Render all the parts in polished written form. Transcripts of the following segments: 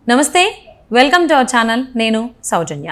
నమస్తే, welcome to our channel. నేను సౌజన్య.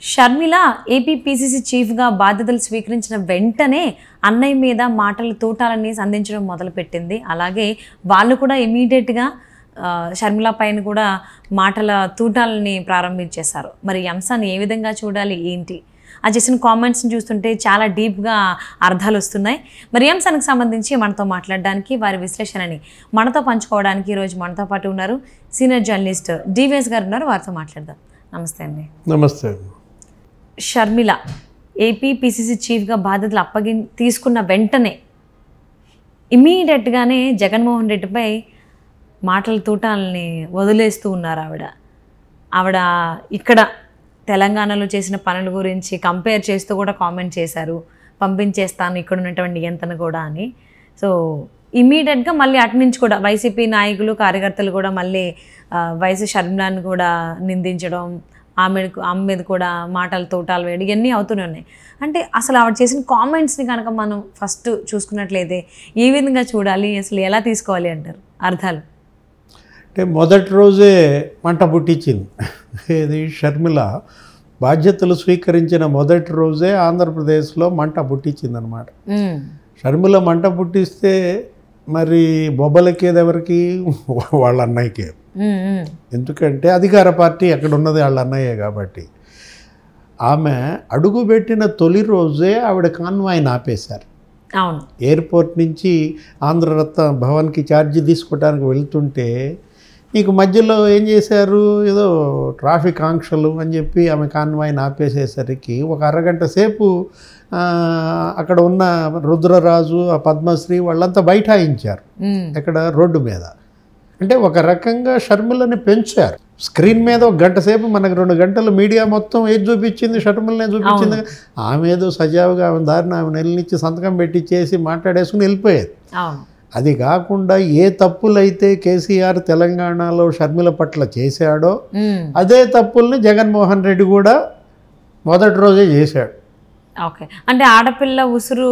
Sharmila AP PCC చీఫ్గా బాధ్యతలు స్వీకరించిన వెంటనే అన్నయ్య మీద మాటల తూటాలని సంధించడం మొదలుపెట్టింది. అలాగే వాళ్ళు కూడా ఇమీడియట్గా షర్మిల పైన కూడా మాటల తూటాలని ప్రారంభించేశారు. మరి ఈ అంశాన్ని ఏ విధంగా చూడాలి, ఏంటి ఆ చేసిన కామెంట్స్ని చూస్తుంటే చాలా డీప్గా అర్థాలు వస్తున్నాయి. మరి ఈ అంశానికి సంబంధించి మనతో మాట్లాడడానికి, వారి విశ్లేషణని మనతో పంచుకోవడానికి ఈరోజు మనతో పాటు ఉన్నారు సీనియర్ జర్నలిస్ట్ డివిఎస్ గారు ఉన్నారు. వారితో మాట్లాడదాం. నమస్తే అండి. నమస్తే. షర్మిల ఏపీ పీసీసీ చీఫ్గా బాధ్యతలు తీసుకున్న వెంటనే ఇమీడియట్గానే జగన్మోహన్ రెడ్డిపై మాటల తూటాలని వదిలేస్తూ ఉన్నారు. ఆవిడ ఇక్కడ తెలంగాణలో చేసిన పనుల గురించి కంపేర్ చేస్తూ కూడా కామెంట్ చేశారు. పంపించేస్తాను ఇక్కడ ఉన్నటువంటి నియంత్రణ కూడా అని. సో ఇమీడియట్గా మళ్ళీ అటు నుంచి కూడా వైసీపీ నాయకులు, కార్యకర్తలు కూడా మళ్ళీ వైఎస్ షర్మిలాని కూడా నిందించడం, ఆమె మీద కూడా మాటలు తోటాలు వేయడం, ఇవన్నీ అవుతూనే ఉన్నాయి. అంటే అసలు ఆవిడ చేసిన కామెంట్స్ని కనుక మనం ఫస్ట్ చూసుకున్నట్లయితే ఏ విధంగా చూడాలి, అసలు ఎలా తీసుకోవాలి అంటారు అర్థాలు? అంటే మొదటి రోజే మంట పుట్టించింది. ఇది షర్మిల బాధ్యతలు స్వీకరించిన మొదటి రోజే ఆంధ్రప్రదేశ్లో మంట పుట్టించింది అనమాట. షర్మిల మంట పుట్టిస్తే మరి బొబ్బలకేది ఎవరికి? వాళ్ళ అన్నయ్యకే. ఎందుకంటే అధికార పార్టీ అక్కడ ఉన్నది వాళ్ళ అన్నయ్యే కాబట్టి. ఆమె అడుగుపెట్టిన తొలి రోజే ఆవిడ కాన్వాయ్ని ఆపేశారు. అవును. ఎయిర్పోర్ట్ నుంచి ఆంధ్రరత్న భవన్కి ఛార్జీ తీసుకోవడానికి వెళ్తుంటే నీకు మధ్యలో ఏం చేశారు, ఏదో ట్రాఫిక్ ఆంక్షలు అని చెప్పి ఆమె కాన్వాయ్ని ఆపేసేసరికి ఒక అరగంట సేపు అక్కడ ఉన్న రుద్రరాజు, ఆ పద్మశ్రీ వాళ్ళంతా బైఠాయించారు ఇక్కడ రోడ్డు మీద. అంటే ఒక రకంగా షర్మిలని పెంచారు. స్క్రీన్ మీద ఒక గంట సేపు, మనకు 2 గంటలు మీడియా మొత్తం ఏది చూపించింది, షర్మిలనే చూపించింది. ఆమె ఏదో సజావుగా ఆమె దారిని ఆమె నెలనిచ్చి సంతకం పెట్టించేసి మాట్లాడేసుకుని వెళ్ళిపోయేది. అది కాకుండా ఏ తప్పులైతే కేసీఆర్ తెలంగాణలో షర్మిల పట్ల చేశాడో అదే తప్పుల్ని జగన్మోహన్ రెడ్డి కూడా మొదటి రోజే చేశాడు. ఓకే. అంటే ఆడపిల్ల ఉసురు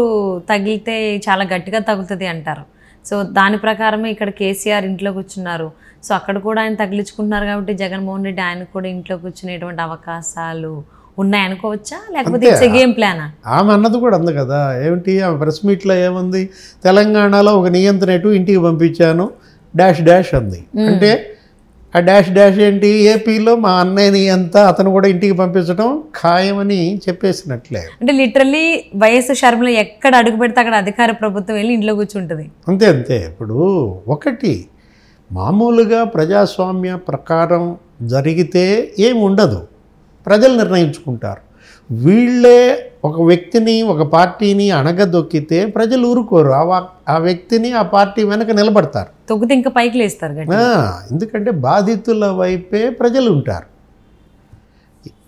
తగిలితే చాలా గట్టిగా తగులుతుంది అంటారు. సో దాని ప్రకారమే ఇక్కడ కేసీఆర్ ఇంట్లో కూర్చున్నారు. సో అక్కడ కూడా ఆయన తగిలించుకుంటున్నారు కాబట్టి జగన్మోహన్ రెడ్డి ఆయన కూడా ఇంట్లో కూర్చునేటువంటి అవకాశాలు ఉన్నాయనుకోవచ్చా, లేకపోతే ఇట్స్ ఎ గేమ్ ప్లానా? ఆమె అన్నది కూడా అంది కదా, ఏమిటి ఆమె ప్రెస్ మీట్లో ఏముంది, తెలంగాణలో ఒక నియంత్రణ ఇంటికి పంపించాను డాష్ డాష్ అంది. అంటే ఆ డాష్ డాష్ ఏంటి, ఏపీలో మా అన్నయ్యని అంతా అతను కూడా ఇంటికి పంపించడం ఖాయమని చెప్పేసినట్లే. అంటే లిటరల్లీ వైఎస్ షర్మిల ఎక్కడ అడుగు పెడితే అక్కడ అధికార ప్రభుత్వం వెళ్ళి ఇంట్లో కూర్చుంటుంది. అంతే అంతే. ఇప్పుడు ఒకటి మామూలుగా ప్రజాస్వామ్య ప్రకారం జరిగితే ఏమి ఉండదు, ప్రజలు నిర్ణయించుకుంటారు. వీళ్ళే ఒక వ్యక్తిని, ఒక పార్టీని అణగదొక్కితే ప్రజలు ఊరుకోరు. ఆ వ్యక్తిని, ఆ పార్టీ వెనక నిలబడతారు, తొక్కితే ఇంకా పైకి లేస్తారు. ఎందుకంటే బాధితుల వైపే ప్రజలు ఉంటారు.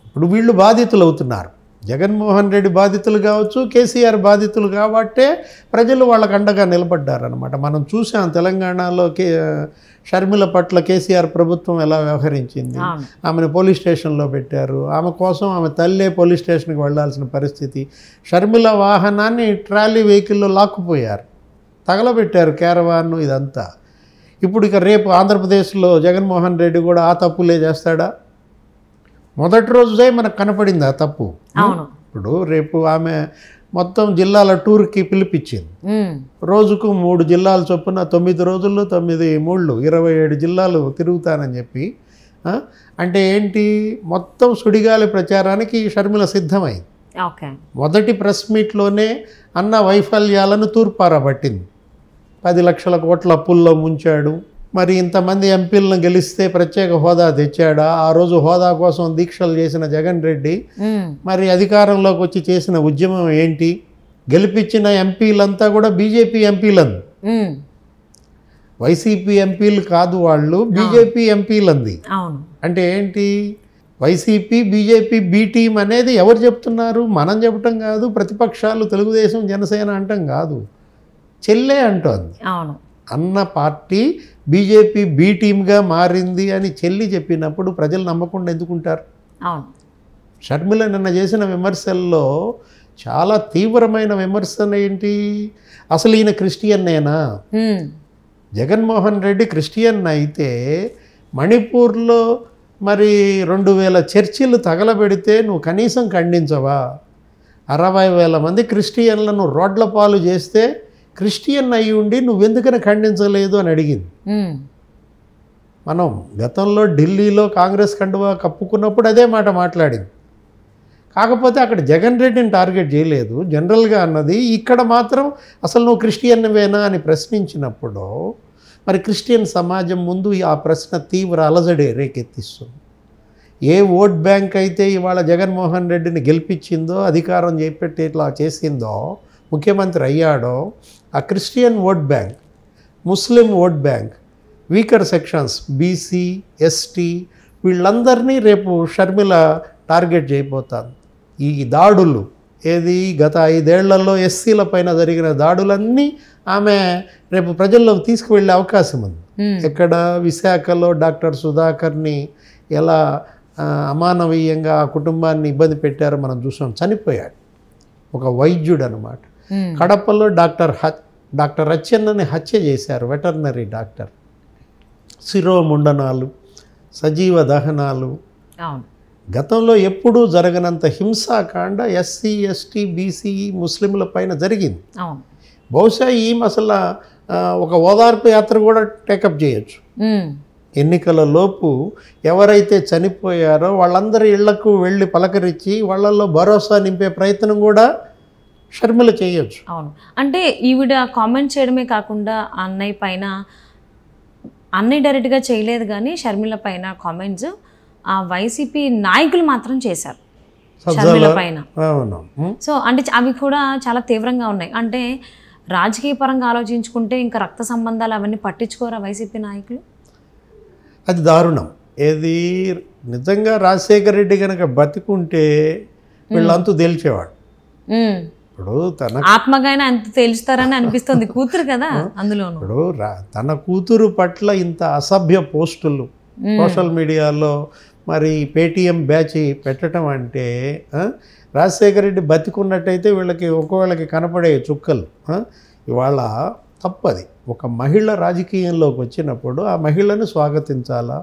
ఇప్పుడు వీళ్ళు బాధితులు అవుతున్నారు. జగన్మోహన్ రెడ్డి బాధితులు కావచ్చు, కేసీఆర్ బాధితులు కాబట్టే ప్రజలు వాళ్ళకు అండగా నిలబడ్డారనమాట. మనం చూసాం తెలంగాణలో షర్మిల పట్ల కేసీఆర్ ప్రభుత్వం ఎలా వ్యవహరించింది. ఆమెను పోలీస్ స్టేషన్లో పెట్టారు. ఆమె కోసం ఆమె తల్లే పోలీస్ స్టేషన్కి వెళ్లాల్సిన పరిస్థితి. షర్మిల వాహనాన్ని ట్రాలీ వెహికల్లో లాక్కుపోయారు, తగలబెట్టారు క్యారవాన్, ఇదంతా. ఇప్పుడు ఇక రేపు ఆంధ్రప్రదేశ్లో జగన్మోహన్ రెడ్డి కూడా ఆ తప్పులే చేస్తాడా? మొదటి రోజే మనకు కనపడింది ఆ తప్పు. ఇప్పుడు రేపు ఆమె మొత్తం జిల్లాల టూర్కి పిలిపించింది. రోజుకు 3 జిల్లాల చొప్పున 9 రోజుల్లో 9 మూళ్ళు 27 జిల్లాలు తిరుగుతానని చెప్పి. అంటే ఏంటి, మొత్తం సుడిగాలి ప్రచారానికి షర్మిల సిద్ధమైంది. మొదటి ప్రెస్ మీట్లోనే అన్న వైఫల్యాలను తూర్పారబట్టింది. 10 లక్షల కోట్ల అప్పుల్లో ముంచాడు, మరి ఇంతమంది ఎంపీలను గెలిస్తే ప్రత్యేక హోదా తెచ్చాడా, ఆ రోజు హోదా కోసం దీక్షలు చేసిన జగన్ రెడ్డి మరి అధికారంలోకి వచ్చి చేసిన ఉద్యమం ఏంటి, గెలిపించిన ఎంపీలంతా కూడా బీజేపీ ఎంపీలంది, వైసీపీ ఎంపీలు కాదు, వాళ్ళు బీజేపీ ఎంపీలంది. అంటే ఏంటి, వైసీపీ బీజేపీ బీ టీం అనేది ఎవరు చెప్తున్నారు? మనం చెప్పటం కాదు, ప్రతిపక్షాలు తెలుగుదేశం జనసేన అంటాం కాదు, చెల్లే అంటోంది. అన్న పార్టీ బీజేపీ బీ టీమ్గా మారింది అని చెల్లి చెప్పినప్పుడు ప్రజలు నమ్మకుండా ఎందుకుంటారు? షర్మిల నిన్న చేసిన విమర్శల్లో చాలా తీవ్రమైన విమర్శన ఏంటి, అసలు ఈయన క్రిస్టియన్నేనా? జగన్మోహన్ రెడ్డి క్రిస్టియన్ అయితే మణిపూర్లో మరి 2000 చర్చిలు తగలబెడితే నువ్వు కనీసం ఖండించవా? 60,000 మంది క్రిస్టియన్లను రోడ్ల పాలు చేస్తే క్రిస్టియన్ అయి ఉండి నువ్వెందుకని ఖండించలేదు అని అడిగింది. మనం గతంలో ఢిల్లీలో కాంగ్రెస్ కండువా కప్పుకున్నప్పుడు అదే మాట మాట్లాడింది. కాకపోతే అక్కడ జగన్ రెడ్డిని టార్గెట్ చేయలేదు, జనరల్గా అన్నది. ఇక్కడ మాత్రం అసలు నువ్వు క్రిస్టియన్వేనా అని ప్రశ్నించినప్పుడు మరి క్రిస్టియన్ సమాజం ముందు ఆ ప్రశ్న తీవ్ర అలజడి రేకెత్తిస్తుంది. ఏ ఓట్ బ్యాంక్ అయితే ఇవాళ జగన్మోహన్ రెడ్డిని గెలిపించిందో, అధికారం చేపట్టి ఇట్లా చేసిందో, ముఖ్యమంత్రి అయ్యాడో, ఆ క్రిస్టియన్ ఓట్ బ్యాంక్, ముస్లిం vote bank, weaker sections BC, ST వీళ్ళందరినీ రేపు షర్మిల టార్గెట్ చేయబోతాను. ఈ దాడులు ఏది గత 5 ఏళ్లలో ఎస్సీల పైన జరిగిన దాడులన్నీ ఆమె రేపు ప్రజల్లోకి తీసుకువెళ్ళే అవకాశం ఉంది. ఎక్కడ విశాఖలో డాక్టర్ సుధాకర్ని ఎలా అమానవీయంగా ఆ కుటుంబాన్ని ఇబ్బంది పెట్టారో మనం చూసాం. చనిపోయాడు ఒక వైద్యుడు అనమాట. కడపలో డాక్టర్ అచ్చెన్నని హత్య చేశారు, వెటర్నరీ డాక్టర్. శిరోముండనాలు, సజీవ దహనాలు, గతంలో ఎప్పుడూ జరగనంత హింసాకాండ ఎస్సీ, ఎస్టీ, బీసీ, ముస్లింల పైన జరిగింది. బహుశా ఈమె అసలు ఒక ఓదార్పు యాత్ర కూడా టేకప్ చేయొచ్చు. ఎన్నికల లోపు ఎవరైతే చనిపోయారో వాళ్ళందరి ఇళ్లకు వెళ్ళి పలకరించి వాళ్ళల్లో భరోసా నింపే ప్రయత్నం కూడా షర్మిల చేయొచ్చు. అవును, అంటే ఈవిడ కామెంట్ చేయడమే కాకుండా అన్నయ్య పైన, అన్నయ్య డైరెక్ట్గా చేయలేదు కానీ షర్మిల పైన కామెంట్స్ ఆ వైసీపీ నాయకులు మాత్రం చేశారు షర్మిల పైన. సో అంటే అవి కూడా చాలా తీవ్రంగా ఉన్నాయి. అంటే రాజకీయ పరంగా ఆలోచించుకుంటే ఇంకా రక్త సంబంధాలు అవన్నీ పట్టించుకోరా వైసీపీ నాయకులు? అది దారుణం. ఏది నిజంగా రాజశేఖర రెడ్డి కనుక బతికుంటే వీళ్ళంతూ తేల్చేవాడు. ఇప్పుడు తన ఆత్మగానే అంత తేల్చుతారని అనిపిస్తుంది, కూతురు కదా అందులో. ఇప్పుడు తన కూతురు పట్ల ఇంత అసభ్య పోస్టులు సోషల్ మీడియాలో మరి పేటీఎం బ్యాచ్ పెట్టడం అంటే రాజశేఖర రెడ్డి బతికున్నట్టయితే వీళ్ళకి ఒక్కొక్కళ్ళకి కనపడే చుక్కలు. ఇవాళ తప్పది. ఒక మహిళ రాజకీయంలోకి వచ్చినప్పుడు ఆ మహిళను స్వాగతించాలా,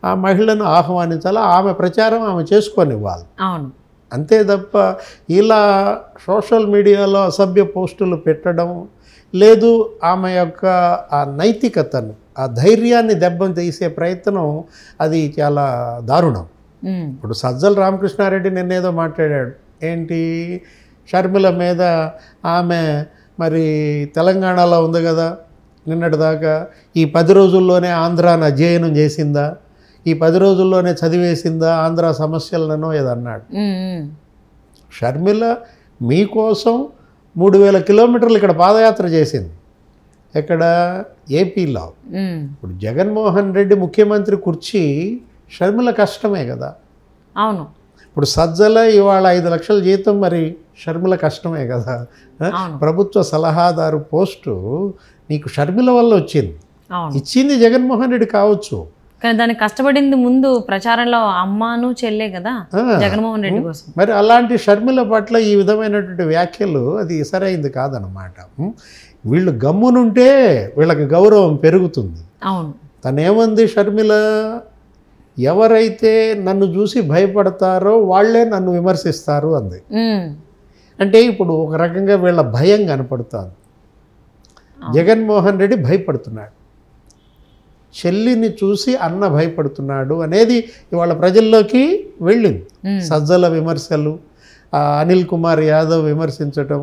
ఆ మహిళను ఆహ్వానించాలా, ఆమె ప్రచారం ఆమె చేసుకొనివ్వాలి. అవును, అంతే తప్ప ఇలా సోషల్ మీడియాలో అసభ్య పోస్టులు పెట్టడం లేదు. ఆమె యొక్క ఆ నైతికతను, ఆ ధైర్యాన్ని దెబ్బను తీసే ప్రయత్నం అది చాలా దారుణం. ఇప్పుడు సజ్జల రామకృష్ణారెడ్డి నిన్నేదో మాట్లాడాడు. ఏంటి, షర్మిల మీద ఆమె మరి తెలంగాణలో ఉంది కదా నిన్నటిదాకా, ఈ 10 రోజుల్లోనే ఆంధ్రాను అధ్యయనం చేసిందా, ఈ 10 రోజుల్లోనే చదివేసిందా ఆంధ్ర సమస్యలను ఏదన్నాడు. షర్మిల మీకోసం 3000 కిలోమీటర్లు ఇక్కడ పాదయాత్ర చేసింది. ఎక్కడ? ఏపీలో. ఇప్పుడు జగన్మోహన్ రెడ్డి ముఖ్యమంత్రి కుర్చీ షర్మిల కష్టమే కదా. అవును, ఇప్పుడు సజ్జల ఇవాళ 5 లక్షల జీతం, మరి షర్మిల కష్టమే కదా. ప్రభుత్వ సలహాదారు పోస్టు నీకు షర్మిల వల్ల వచ్చింది. ఇచ్చింది జగన్మోహన్ రెడ్డి కావచ్చు, కానీ దానికి కష్టపడింది ముందు ప్రచారంలో అమ్మాను చెల్లే కదా జగన్మోహన్ రెడ్డి కోసం. మరి అలాంటి షర్మిల పట్ల ఈ విధమైనటువంటి వ్యాఖ్యలు అది సరైంది కాదనమాట. వీళ్ళు గమ్మునుంటే వీళ్ళకి గౌరవం పెరుగుతుంది. అవును, తనేమంది షర్మిల, ఎవరైతే నన్ను చూసి భయపడతారో వాళ్ళే నన్ను విమర్శిస్తారు అంది. అంటే ఇప్పుడు ఒక రకంగా వీళ్ళ భయం కనపడుతుంది. జగన్మోహన్ రెడ్డి భయపడుతున్నాడు, చెల్లిని చూసి అన్న భయపడుతున్నాడు అనేది ఇవాళ ప్రజల్లోకి వెళ్ళింది. సజ్జల విమర్శలు, అనిల్ కుమార్ యాదవ్ విమర్శించటం,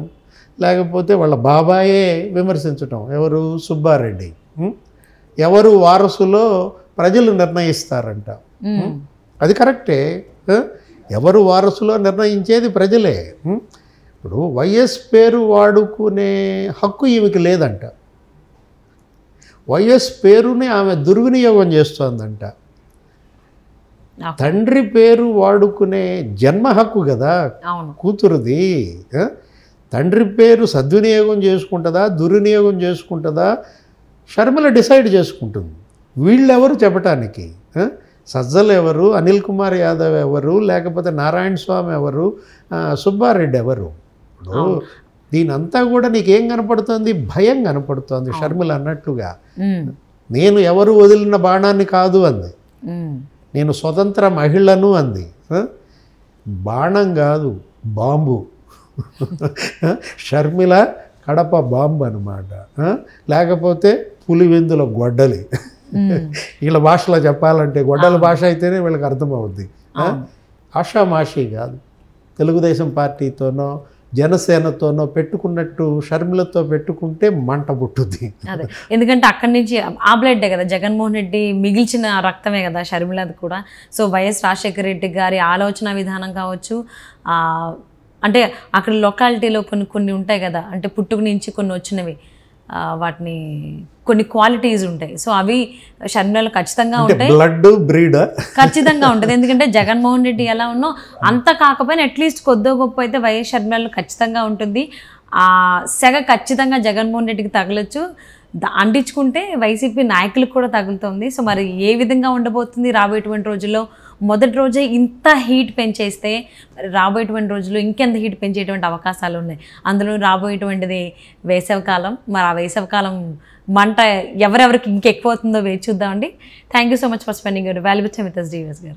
లేకపోతే వాళ్ళ బాబాయే విమర్శించటం. ఎవరు? సుబ్బారెడ్డి. ఎవరు వారసులో ప్రజలు నిర్ణయిస్తారంట. అది కరెక్టే. ఎవరు వారసులో నిర్ణయించేది ప్రజలే. ఇప్పుడు వైఎస్ పేరు వాడుకునే హక్కు ఈమెకి లేదంట. వైఎస్ పేరుని ఆమె దుర్వినియోగం చేస్తోందంట. తండ్రి పేరు వాడుకునే జన్మ హక్కు కదా కూతురుది. తండ్రి పేరు సద్వినియోగం చేసుకుంటుందా, దుర్వినియోగం చేసుకుంటుందా షర్మిల డిసైడ్ చేసుకుంటుంది. వీళ్ళెవరు చెప్పటానికి? సజ్జలు ఎవరు, అనిల్ కుమార్ యాదవ్ ఎవరు, లేకపోతే నారాయణ స్వామి ఎవరు, సుబ్బారెడ్డి ఎవరు? ఇప్పుడు దీనంతా కూడా నీకేం కనపడుతుంది? భయం కనపడుతుంది. షర్మిల అన్నట్లుగా నేను ఎవరు వదిలిన బాణాన్ని కాదు అంది. నేను స్వతంత్ర మహిళను అంది. బాణం కాదు, బాంబు. షర్మిల కడప బాంబు అనమాట. లేకపోతే పులివెందుల గొడ్డలి. వీళ్ళ భాషలో చెప్పాలంటే గొడ్డల భాష అయితేనే వీళ్ళకి అర్థమవుద్ది. ఆషామాషి కాదు. తెలుగుదేశం పార్టీతోనో జనసేనతోనో పెట్టుకున్నట్టు షర్మిలతో పెట్టుకుంటే మంట పుట్టుద్ది. అదే, ఎందుకంటే అక్కడి నుంచి ఆ బ్లడ్డే కదా, జగన్మోహన్ రెడ్డి మిగిల్చిన రక్తమే కదా షర్మిలది కూడా. సో వైఎస్ రాజశేఖర రెడ్డి గారి ఆలోచన విధానం కావచ్చు, అంటే అక్కడ లొకాలిటీలో కొన్ని ఉంటాయి కదా, అంటే పుట్టుక నుంచి కొన్ని వచ్చినవి, వాటిని కొన్ని క్వాలిటీస్ ఉంటాయి. సో అవి షర్మిలలో ఖచ్చితంగా ఉంటాయి. బ్లడ్ బ్రీడ్ ఖచ్చితంగా ఉంటుంది. ఎందుకంటే జగన్మోహన్ రెడ్డి ఎలా ఉన్నో అంత కాకపోయినా అట్లీస్ట్ కొద్దో గొప్ప అయితే వైఎస్ షర్మిలలో ఖచ్చితంగా ఉంటుంది. ఆ సెగ ఖచ్చితంగా జగన్మోహన్ రెడ్డికి తగలొచ్చు, అంటించుకుంటే వైసీపీ నాయకులకు కూడా తగులుతుంది. సో మరి ఏ విధంగా ఉండబోతుంది రాబోయేటువంటి రోజుల్లో? మొదటి రోజే ఇంత హీట్ పెంచేస్తే రాబోయేటువంటి రోజుల్లో ఇంకెంత హీట్ పెంచేటువంటి అవకాశాలు ఉన్నాయి. అందులో రాబోయేటువంటిది వేసవికాలం. మరి ఆ వేసవికాలం మంట ఎవరెవరికి ఇంకెక్కువ అవుతుందో వేచి చూద్దామండి. Thank you so much for spending your valuable time with us, DVS గారు.